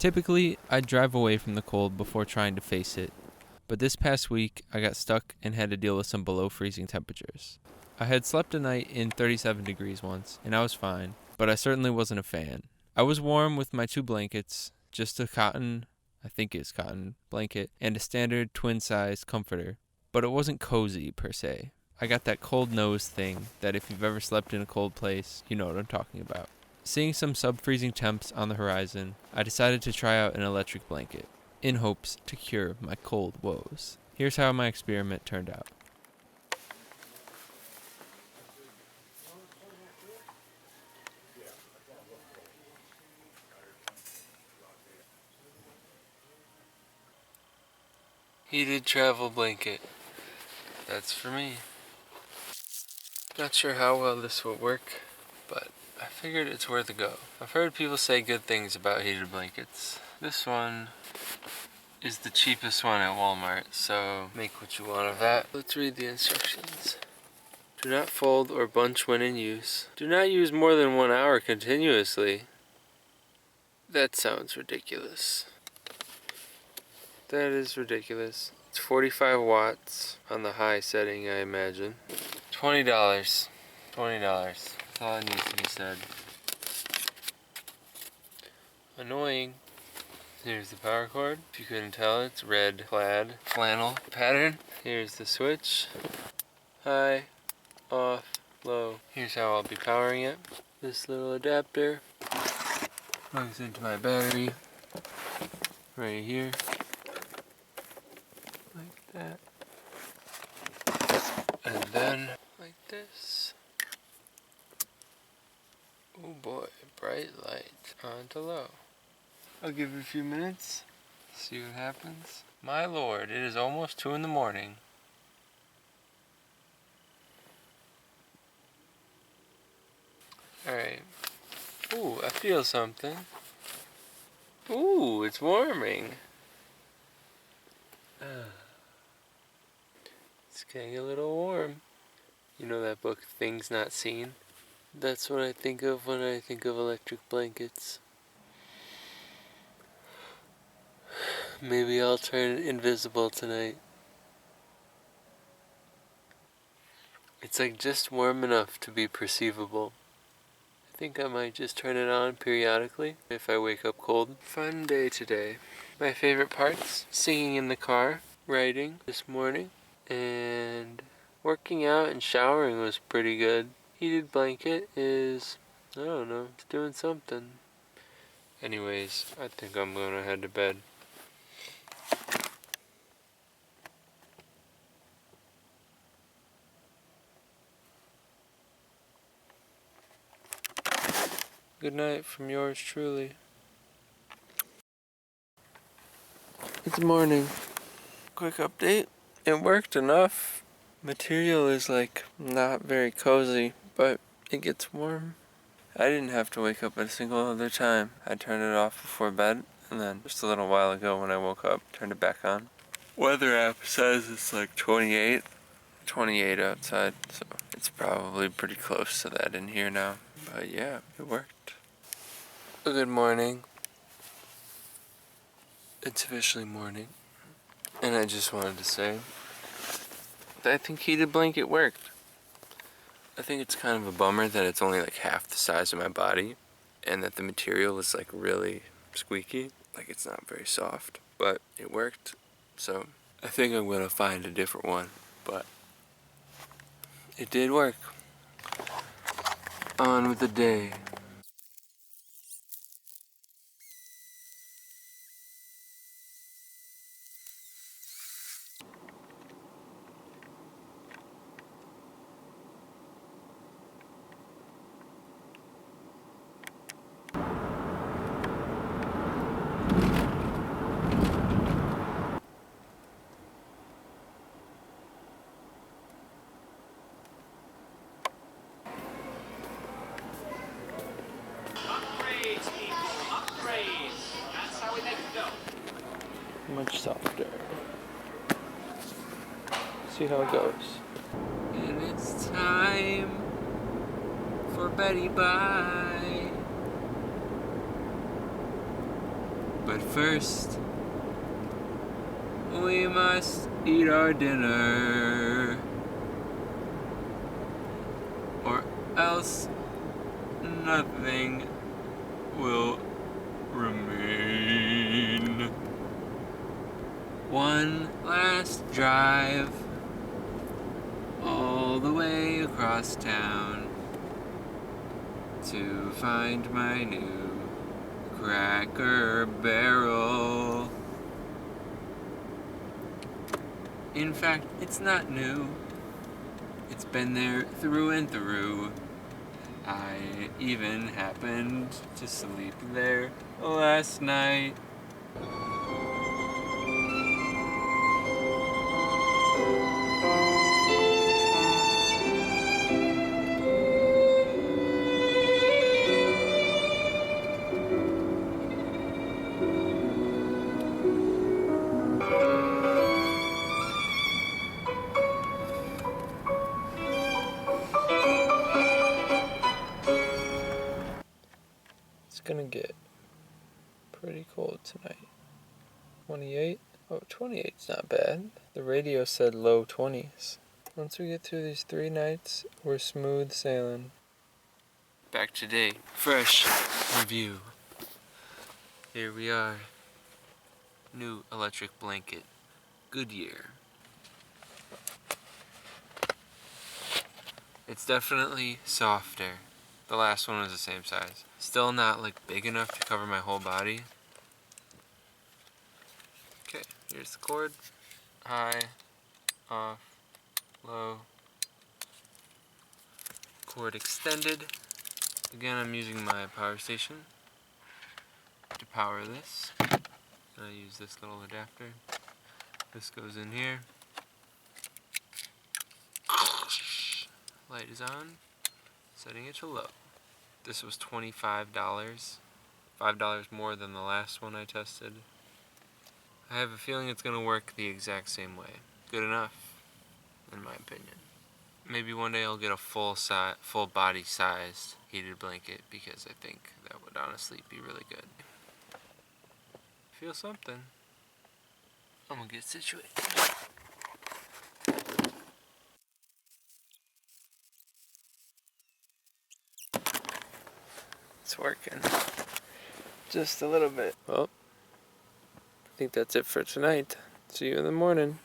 Typically, I'd drive away from the cold before trying to face it, but this past week I got stuck and had to deal with some below freezing temperatures. I had slept a night in 37 degrees once, and I was fine, but I certainly wasn't a fan. I was warm with my 2 blankets, just a cotton blanket, and a standard twin-size comforter, but it wasn't cozy per se. I got that cold nose thing that if you've ever slept in a cold place, you know what I'm talking about. Seeing some sub-freezing temps on the horizon, I decided to try out an electric blanket, in hopes to cure my cold woes. Here's how my experiment turned out. Heated travel blanket. That's for me. Not sure how well this will work, but I figured it's worth a go. I've heard people say good things about heated blankets. This one is the cheapest one at Walmart, so make what you want of that. Let's read the instructions. Do not fold or bunch when in use. Do not use more than 1 hour continuously. That sounds ridiculous. That is ridiculous. It's 45 watts on the high setting, I imagine. $20. $20. That's all that needs to be said. Annoying. Here's the power cord. If you couldn't tell, it's red plaid flannel pattern. Here's the switch. High, off, low. Here's how I'll be powering it. This little adapter plugs into my battery right here. Like that. And then like this. Oh boy, bright light on to low. I'll give it a few minutes, see what happens. My lord, it is almost 2 in the morning. Alright. Ooh, I feel something. Ooh, it's warming. It's getting a little warm. You know that book, Things Not Seen? That's what I think of when I think of electric blankets. Maybe I'll turn invisible tonight. It's like just warm enough to be perceivable. I think I might just turn it on periodically if I wake up cold. Fun day today. My favorite parts: singing in the car, writing this morning, and working out and showering was pretty good. Heated blanket is, I don't know, it's doing something. Anyways, I think I'm gonna head to bed. Good night from yours truly. It's morning. Quick update. It worked enough. Material is like not very cozy, but it gets warm. I didn't have to wake up at a single other time. I turned it off before bed, and then just a little while ago when I woke up, turned it back on. Weather app says it's like 28 outside, so it's probably pretty close to that in here now. But yeah, it worked. Good morning. It's officially morning, and I just wanted to say that I think heated blanket worked. I think it's kind of a bummer that it's only like half the size of my body, and that the material is like really squeaky, like it's not very soft, but it worked. So I think I'm gonna find a different one, but it did work. On with the day. Much softer. See how it goes. And it's time for Betty Bye. But first, we must eat our dinner, or else nothing will remain. One last drive all the way across town to find my new Cracker Barrel. In fact, it's not new. It's been there through and through. I even happened to sleep there last night. It's gonna get pretty cold tonight. 28? Oh, 28's not bad. The radio said low 20s. Once we get through these 3 nights, we're smooth sailing. Back today, fresh review. Here we are. New electric blanket, Goodyear. It's definitely softer. The last one was the same size. Still not like big enough to cover my whole body. Okay, here's the cord. High, off, low. Cord extended. Again, I'm using my power station to power this. I use this little adapter. This goes in here. Light is on. Setting it to low. This was $25. $5 more than the last one I tested. I have a feeling it's going to work the exact same way. Good enough, in my opinion. Maybe one day I'll get a full body sized heated blanket because I think that would honestly be really good. Feel something. I'm gonna get situated. It's working. Just a little bit. Well, I think that's it for tonight. See you in the morning.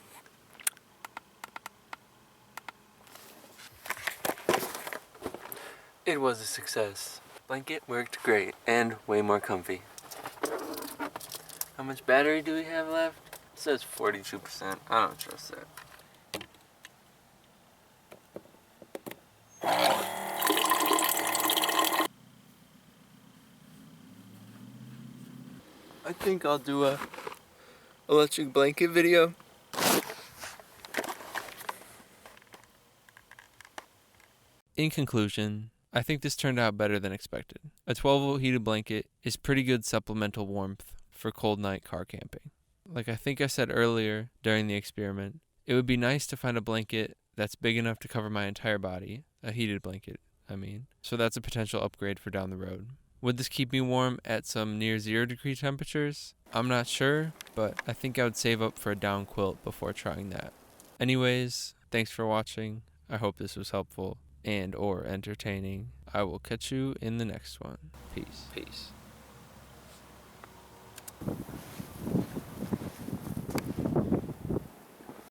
It was a success. Blanket worked great and way more comfy. How much battery do we have left? It says 42%. I don't trust that. I think I'll do a electric blanket video. In conclusion, I think this turned out better than expected. A 12-volt heated blanket is pretty good supplemental warmth for cold night car camping. Like I think I said earlier during the experiment, it would be nice to find a blanket that's big enough to cover my entire body, a heated blanket, I mean. So that's a potential upgrade for down the road. Would this keep me warm at some near 0-degree temperatures? I'm not sure, but I think I would save up for a down quilt before trying that. Anyways, thanks for watching. I hope this was helpful and or entertaining. I will catch you in the next one. Peace.